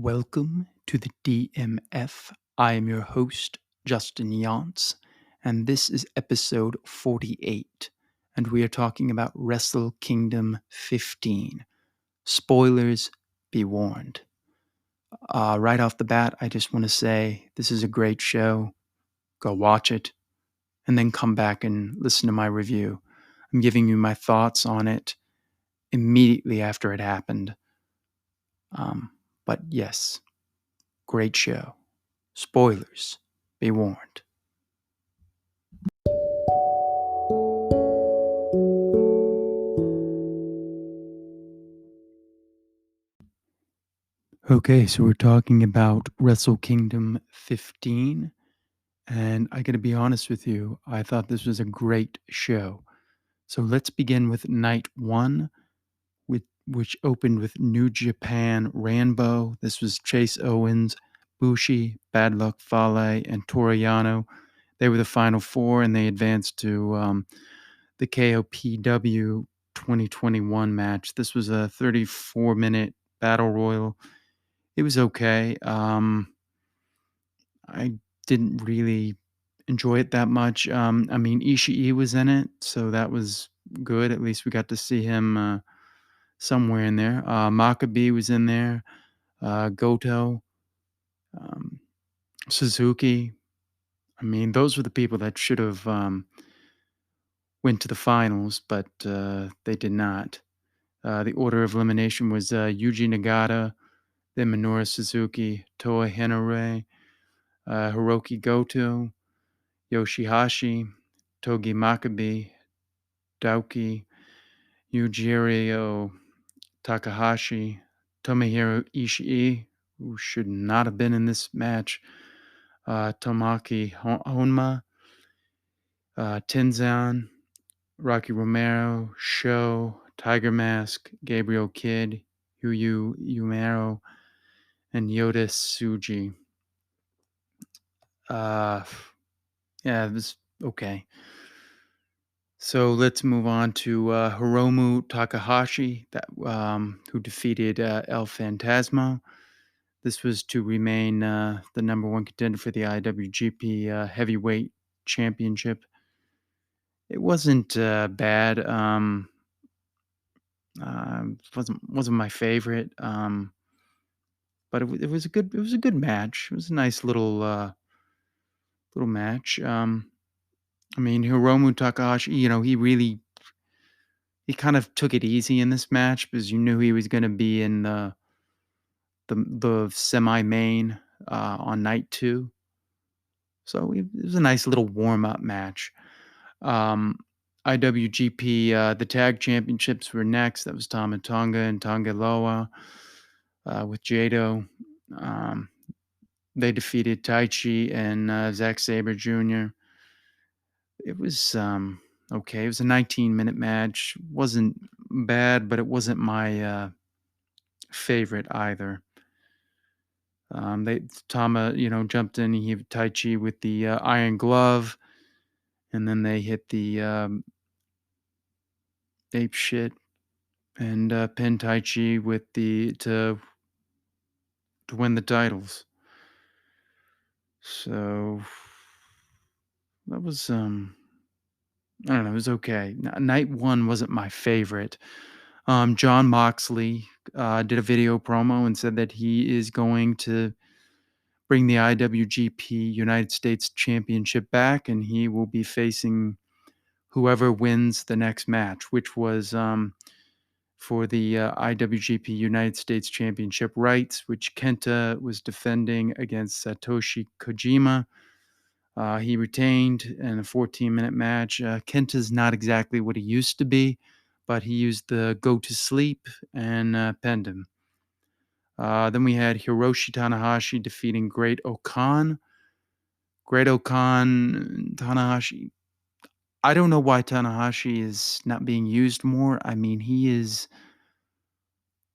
Welcome to the DMF. I am your host, Justin Yance, and this is episode 48, and we are talking about Wrestle Kingdom 15. Spoilers, be warned. Right off the bat, I just want to say this is a great show. Go watch it, and then come back and listen to my review. I'm giving you my thoughts on it immediately after it happened. But yes, great show. Spoilers, be warned. Okay, so we're talking about Wrestle Kingdom 15, and I gotta be honest with you, I thought this was a great show. So let's begin with night one, which opened with New Japan Rambo. This was Chase Owens, Bushi, Bad Luck Fale, and Toriano. They were the final four, and they advanced to the KOPW 2021 match. This was a 34-minute battle royal. It was okay. I didn't really enjoy it that much. I mean, Ishii was in it, so that was good. At least we got to see him somewhere in there. Maccabee was in there. Goto, um, Suzuki. I mean, those were the people that should have went to the finals, but they did not. The order of elimination was Yuji Nagata, then Minoru Suzuki, Toa Henare, Hiroki Goto, Yoshihashi, Togi Makabe, Daoki, Yujiro Takahashi, Tomohiro Ishii, who should not have been in this match, Tomaki Honma, Tenzan, Rocky Romero, Sho, Tiger Mask, Gabriel Kidd, Yuyu Umero, and Yoda Tsuji. Yeah, it was okay. So let's move on to Hiromu Takahashi, who defeated El Phantasmo. This was to remain the number one contender for the IWGP Heavyweight Championship. It wasn't bad. Wasn't my favorite, but it was a good match. It was a nice little match. I mean, Hiromu Takahashi, he kind of took it easy in this match because you knew he was going to be in the semi-main on night two. So it was a nice little warm-up match. IWGP, the tag championships were next. That was Tama Tonga and Tonga Loa with Jado. They defeated Taichi and Zack Sabre Jr. It was okay. It was a 19-minute match. Wasn't bad, but it wasn't my favorite either. Tama, jumped in. He hit Taichi with the Iron Glove, and then they hit the ape shit and pinned Taichi with to win the titles. So that was I don't know. It was okay. Night one wasn't my favorite. John Moxley did a video promo and said that he is going to bring the IWGP United States Championship back, and he will be facing whoever wins the next match, which was for the IWGP United States Championship rights, which Kenta was defending against Satoshi Kojima. He retained in a 14-minute match. Kenta's not exactly what he used to be, but he used the go to sleep and pinned him. Then we had Hiroshi Tanahashi defeating Great Okan. Great Okan, Tanahashi. I don't know why Tanahashi is not being used more. I mean, he is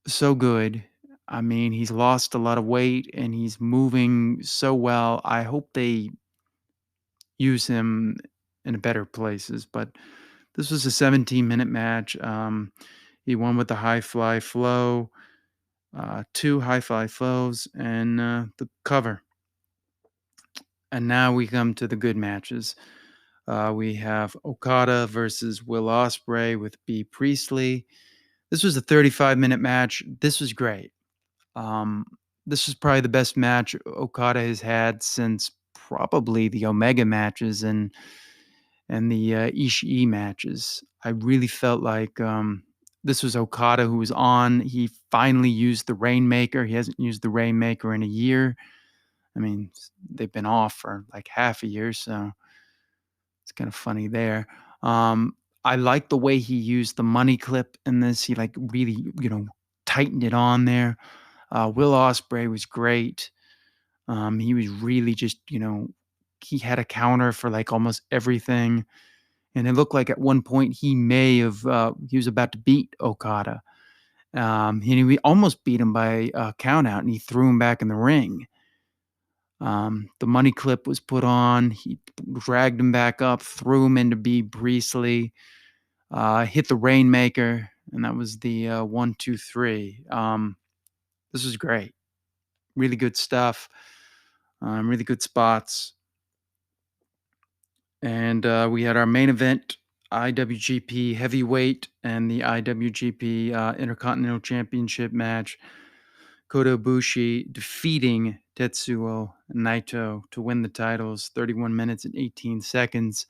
so good. I mean, he's lost a lot of weight and he's moving so well. I hope they use him in better places, but this was a 17-minute match. He won with the high fly flow. two high-fly foes, and the cover. And now we come to the good matches. We have Okada versus Will Ospreay with B. Priestley. This was a 35-minute match. This was great. Um, this is probably the best match Okada has had since probably the Omega matches and the Ishii matches. I really felt like this was Okada who was on. He finally used the Rainmaker. He hasn't used the Rainmaker in a year. I mean, they've been off for like half a year, so it's kind of funny there. Um, I like the way he used the money clip in this. He like really, tightened it on there. Will Ospreay was great. He was really just, he had a counter for like almost everything. And it looked like at one point he was about to beat Okada. He almost beat him by a count out and he threw him back in the ring. The money clip was put on. He dragged him back up, threw him into B. Priestley, hit the Rainmaker, and that was the 1, 2, 3. This was great. Really good stuff. Really good spots. And we had our main event, IWGP Heavyweight and the IWGP Intercontinental Championship match. Kota Ibushi defeating Tetsuo Naito to win the titles, 31 minutes and 18 seconds.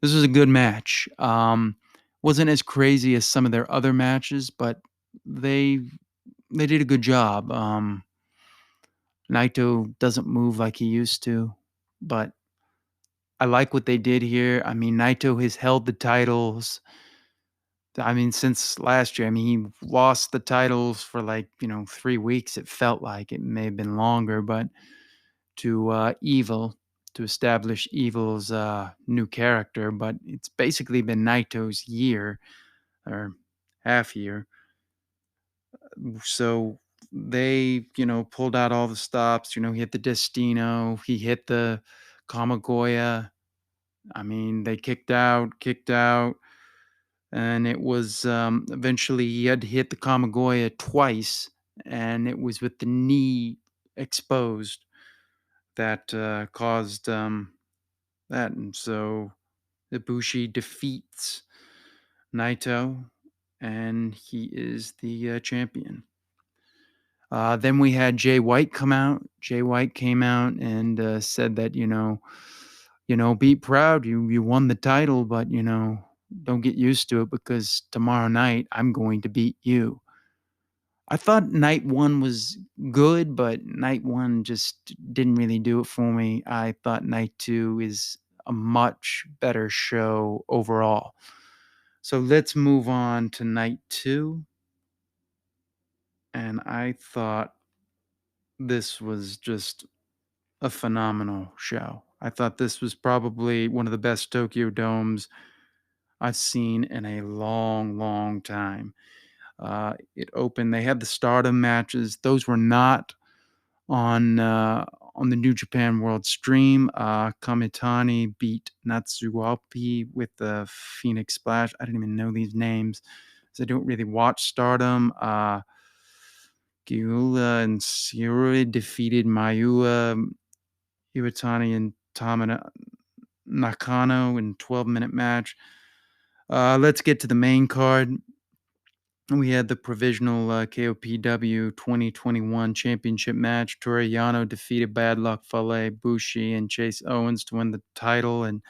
This was a good match. Wasn't as crazy as some of their other matches, but they did a good job. Naito doesn't move like he used to, but I like what they did here. I mean, Naito has held the titles. I mean, since last year. I mean, he lost the titles for like, 3 weeks. It felt like it may have been longer, but to Evil, to establish Evil's new character. But it's basically been Naito's year or half year. So they, pulled out all the stops. He hit the Destino, he hit the Kamagoya. I mean, they kicked out, and it was eventually he had to hit the Kamagoya twice, and it was with the knee exposed that caused that. And so Ibushi defeats Naito, and he is the champion. Then we had Jay White come out. Jay White came out and said that be proud. You won the title, but don't get used to it because tomorrow night I'm going to beat you. I thought night one was good, but night one just didn't really do it for me. I thought night two is a much better show overall. So let's move on to night two. And I thought this was just a phenomenal show. I thought this was probably one of the best Tokyo Domes I've seen in a long, long time. It opened. They had the Stardom matches. Those were not on the New Japan World Stream. Kamitani beat Natsuwapi with the Phoenix Splash. I didn't even know these names, so I don't really watch Stardom. Giula and Siri defeated Mayua, Iwatani, and Tamina Nakano in 12-minute match. Let's get to the main card. We had the provisional KOPW 2021 championship match. Toru Yano defeated Bad Luck Fale, Bushi, and Chase Owens to win the title in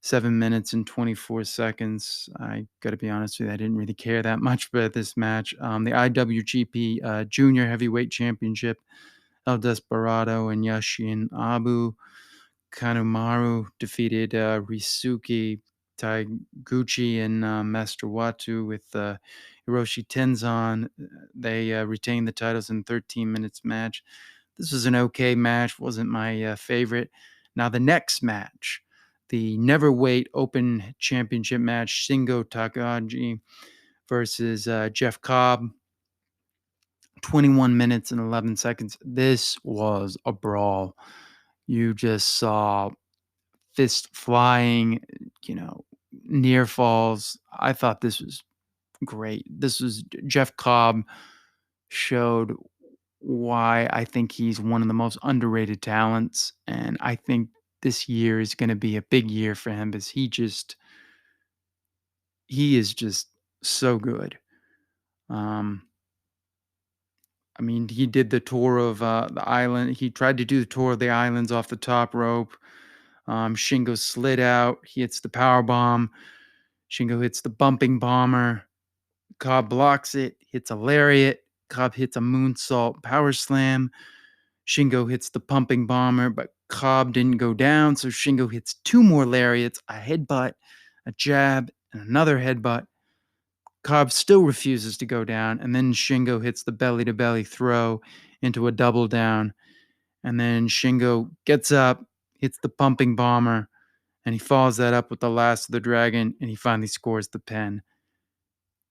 7 minutes and 24 seconds. I got to be honest with you, I didn't really care that much about this match. The IWGP Junior Heavyweight Championship, El Desperado and Yashin Abu. Kanemaru defeated Risuke Taiguchi and Master Watu with Hiroshi Tenzan. They retained the titles in 13 minutes match. This was an okay match. Wasn't my favorite. Now the next match, the Neverweight Open Championship match, Shingo Takagi versus Jeff Cobb. 21 minutes and 11 seconds. This was a brawl. You just saw fist flying, near falls. I thought this was great. This was Jeff Cobb showed why I think he's one of the most underrated talents, and I think this year is gonna be a big year for him because he is just so good. Um, I mean, he did the tour of, the island. He tried to do the tour of the islands off the top rope. Shingo slid out, he hits the power bomb. Shingo hits the bumping bomber. Cobb blocks it, hits a lariat. Cobb hits a moonsault power slam. Shingo hits the pumping bomber, but Cobb didn't go down, so Shingo hits two more lariats, a headbutt, a jab, and another headbutt. Cobb still refuses to go down, and then Shingo hits the belly to belly throw into a double down. And then Shingo gets up, hits the pumping bomber, and he follows that up with the last of the dragon, and he finally scores the pin.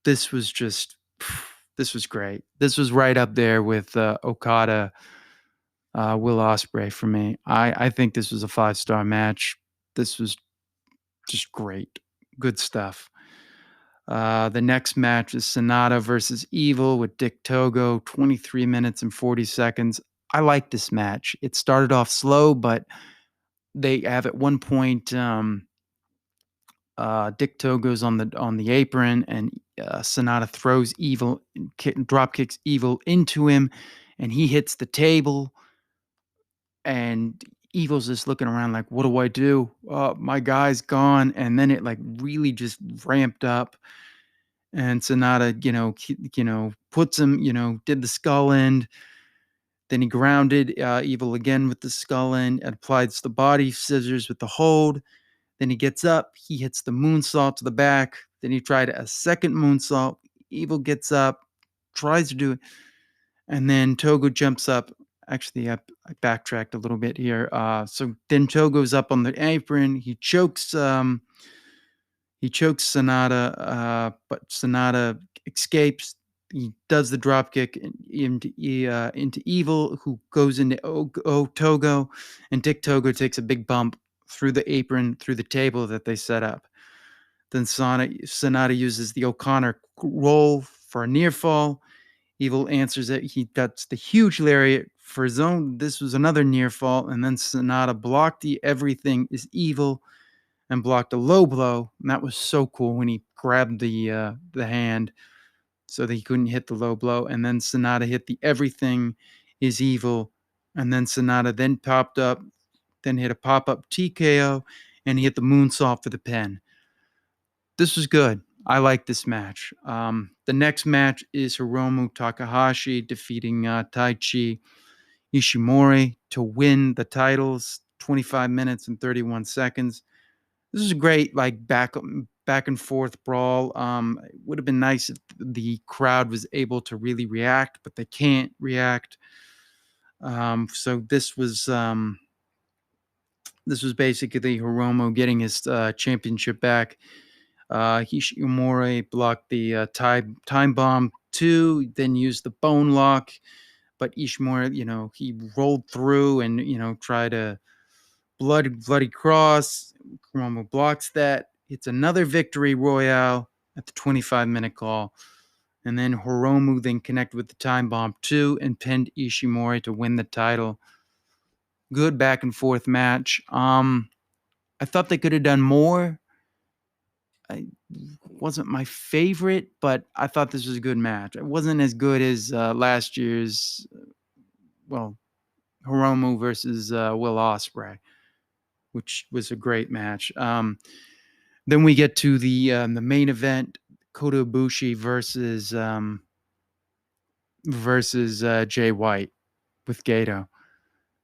This was just, this was great. This was right up there with Okada, Will Ospreay for me. I think this was a 5-star match. This was just great, good stuff. The next match is Sonata versus Evil with Dick Togo, 23 minutes and 40 seconds. I like this match. It started off slow, but they have at one point Dick Togo's on the apron, and Sonata throws Evil, drop kicks Evil into him, and he hits the table. And Evil's just looking around like, "What do I do? My guy's gone." And then it like really just ramped up, and Sonata, puts him, did the skull end. Then he grounded Evil again with the skull end, and applied the body scissors with the hold. Then he gets up, he hits the moonsault to the back. Then he tried a second moonsault. Evil gets up, tries to do it, and then Togo jumps up. Actually, I backtracked a little bit here. So then Togo's up on the apron. He chokes Sonata, but Sonata escapes. He does the dropkick into Evil, who goes into Togo, and Dick Togo takes a big bump through the apron, through the table that they set up. Then Sonata uses the O'Connor roll for a near fall. Evil answers it. He got the huge lariat for his own. This was another near fall, and then Sonata blocked the everything is evil and blocked a low blow. And that was so cool when he grabbed the hand so that he couldn't hit the low blow. And then Sonata hit the everything is evil, and then Sonata then popped up, then hit a pop up TKO, and he hit the moonsault for the pin. This was good. I like this match. The next match is Hiromu Takahashi defeating Taichi Ishimori to win the titles. 25 minutes and 31 seconds. This is a great, like back and forth brawl. It would have been nice if the crowd was able to really react, but they can't react. So this was basically Hiromu getting his championship back. Ishimori blocked the time bomb too, then used the bone lock, but Ishimori, he rolled through and tried to bloody cross. Hiromu blocks that. It's another victory royale at the 25-minute call. And then Hiromu then connected with the time bomb too and pinned Ishimori to win the title. Good back and forth match. I thought they could have done more. It wasn't my favorite, but I thought this was a good match. It wasn't as good as last year's, well, Hiromu versus Will Ospreay, which was a great match. Then we get to the main event: Kota Ibushi versus Jay White with Gato.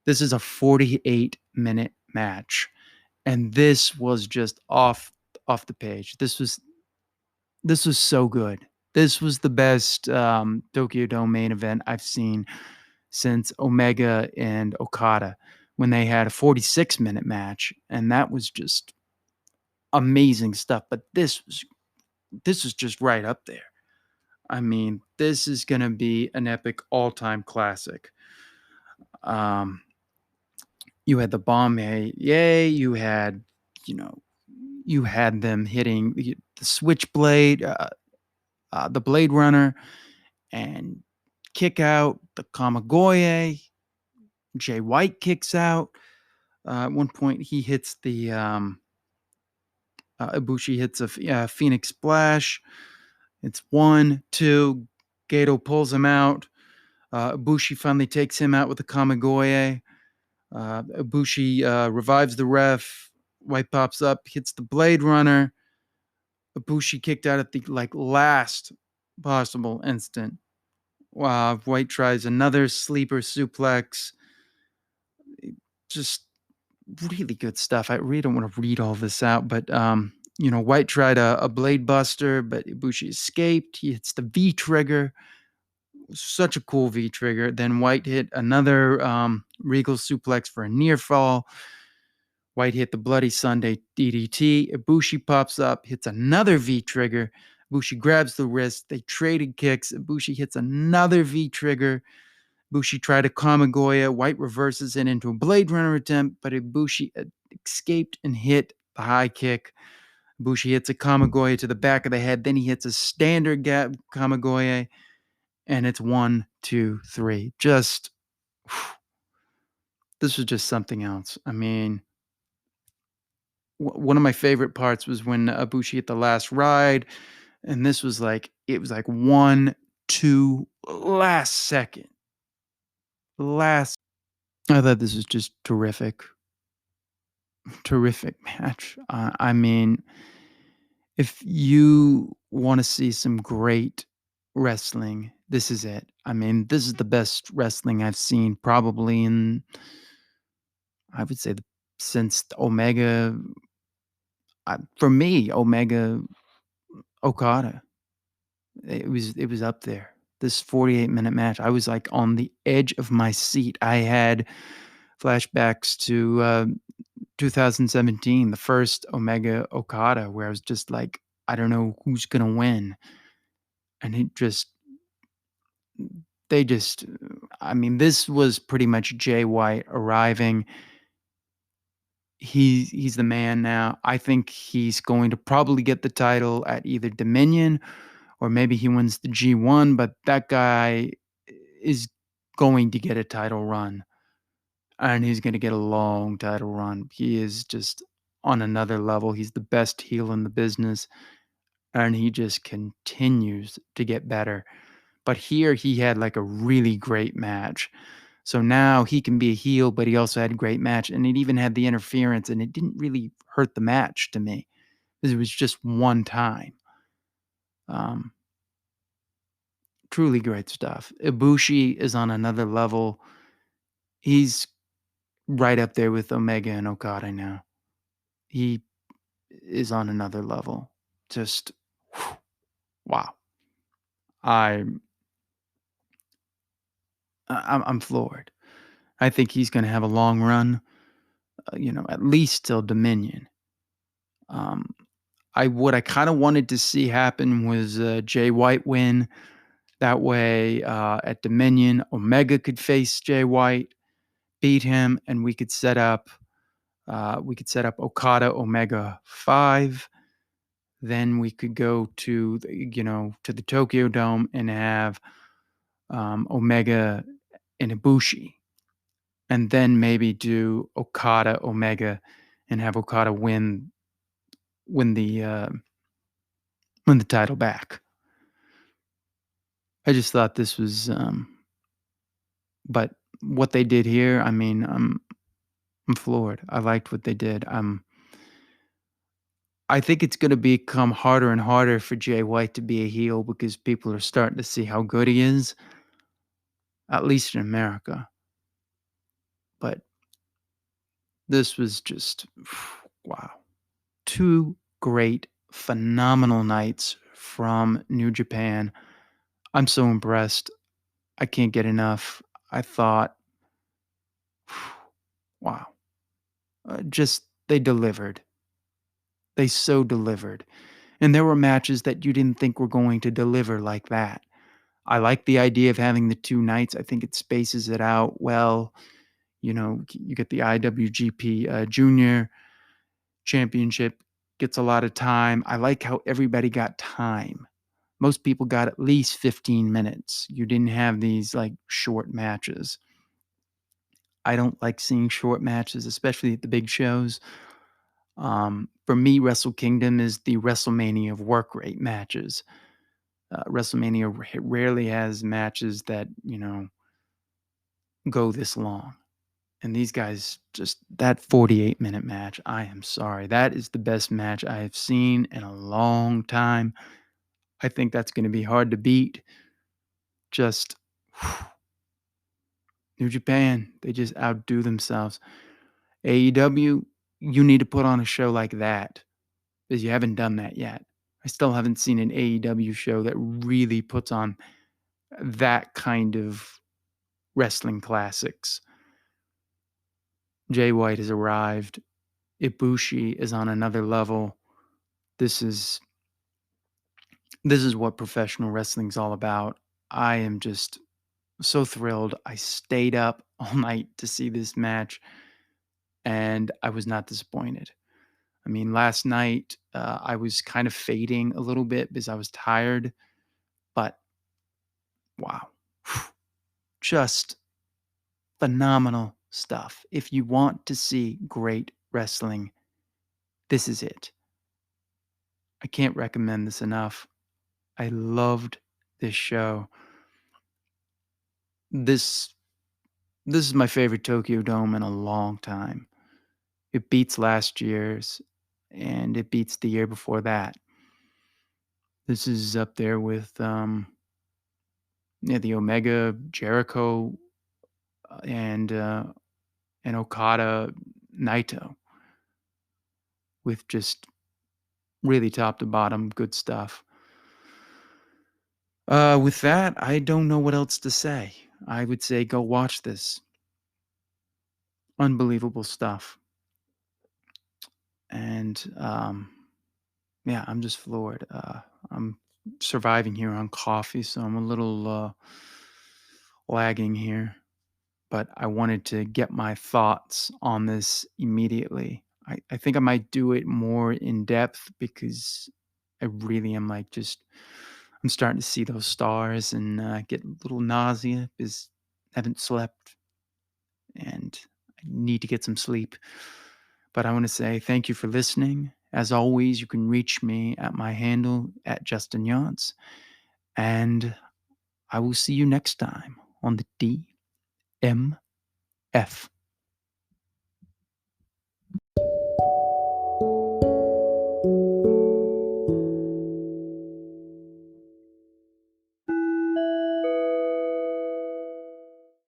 This is a 48-minute match, and this was just off the page. This was so good. This was the best Tokyo Dome main event I've seen since Omega and Okada, when they had a 46-minute match, and that was just amazing stuff. But this was just right up there. I mean, this is going to be an epic all-time classic. You had the bomb, yay! You had, you had them hitting the Switchblade, the Blade Runner, and kick out, the Kamigoye. Jay White kicks out. At one point, he hits the Ibushi hits a Phoenix Splash. It's 1, 2. Gato pulls him out. Ibushi finally takes him out with the Kamigoye. Ibushi revives the ref. White pops up, hits the Blade Runner. Ibushi kicked out at the last possible instant. White tries another sleeper suplex. Just really good stuff. I really don't want to read all this out, but White tried a Blade Buster, but Ibushi escaped. He hits the V trigger. Such a cool V trigger. Then White hit another Regal suplex for a near fall. White hit the Bloody Sunday DDT. Ibushi pops up, hits another V trigger. Ibushi grabs the wrist. They traded kicks. Ibushi hits another V trigger. Ibushi tried a Kamigoye. White reverses it into a Blade Runner attempt, but Ibushi escaped and hit the high kick. Ibushi hits a Kamigoye to the back of the head. Then he hits a standard gap Kamigoye, and it's 1, 2, 3. Just this was just something else. I mean, one of my favorite parts was when Ibushi hit the last ride, and this was it was 1, 2, last second. Last. I thought this was just terrific. Terrific match. I mean, if you want to see some great wrestling, this is it. I mean, this is the best wrestling I've seen probably in, I would say, since Omega. For me, Omega Okada. It was up there. This 48-minute match, I was on the edge of my seat. I had flashbacks to 2017, the first Omega Okada, where I was just I don't know who's gonna win, and they just, I mean, this was pretty much Jay White arriving. He's the man now. I think he's going to probably get the title at either Dominion or maybe he wins the G1, but that guy is going to get a title run, and he's going to get a long title run. He is just on another level. He's the best heel in the business, and he just continues to get better. But here he had a really great match. So now he can be a heel, but he also had a great match, and it even had the interference, and it didn't really hurt the match to me. It was just one time. Um, Truly great stuff. Ibushi is on another level. He's right up there with Omega and Okada now. He is on another level. Just whew, wow. I I'm floored. I think he's going to have a long run, at least till Dominion. Um, what I kind of wanted to see happen was Jay White win. That way, at Dominion, Omega could face Jay White, beat him, and we could set up Okada Omega 5. Then we could go to the Tokyo Dome and have Omega and Ibushi, and then maybe do Okada Omega and have Okada win the title back. I just thought this was, but what they did here, I mean, I'm floored. I liked what they did. I think it's going to become harder and harder for Jay White to be a heel because people are starting to see how good he is, at least in America. But this was just, wow. 2 great, phenomenal nights from New Japan. I'm so impressed. I can't get enough. I thought, wow. Just, they delivered. They so delivered. And there were matches that you didn't think were going to deliver like that. I like the idea of having the 2 nights. I think it spaces it out well. You get the IWGP Junior Championship, gets a lot of time. I like how everybody got time. Most people got at least 15 minutes. You didn't have these like short matches. I don't like seeing short matches, especially at the big shows. For me, Wrestle Kingdom is the WrestleMania of work rate matches. WrestleMania rarely has matches that, go this long. And these guys, just that 48-minute match, I am sorry. That is the best match I have seen in a long time. I think that's going to be hard to beat. Just New Japan, they just outdo themselves. AEW, you need to put on a show like that because you haven't done that yet. I still haven't seen an AEW show that really puts on that kind of wrestling classics. Jay White has arrived. Ibushi is on another level. This is what professional wrestling's all about. I am just so thrilled. I stayed up all night to see this match, and I was not disappointed. I mean, last night I was kind of fading a little bit because I was tired, but wow, just phenomenal stuff. If you want to see great wrestling, this is it. I can't recommend this enough. I loved this show. This this is my favorite Tokyo Dome in a long time. It beats last year's and it beats the year before that. This is up there with yeah, the Omega, Jericho, and Okada, Naito, with just really top to bottom good stuff. With that, I don't know what else to say. I would say go watch this. Unbelievable stuff. And yeah, I'm just floored. I'm surviving here on coffee, so I'm a little lagging here. But I wanted to get my thoughts on this immediately. I think I might do it more in depth because I really am like just, I'm starting to see those stars and get a little nausea because I haven't slept and I need to get some sleep. But I want to say thank you for listening. As always, you can reach me at my handle at Justin Yance, and I will see you next time on the DMF.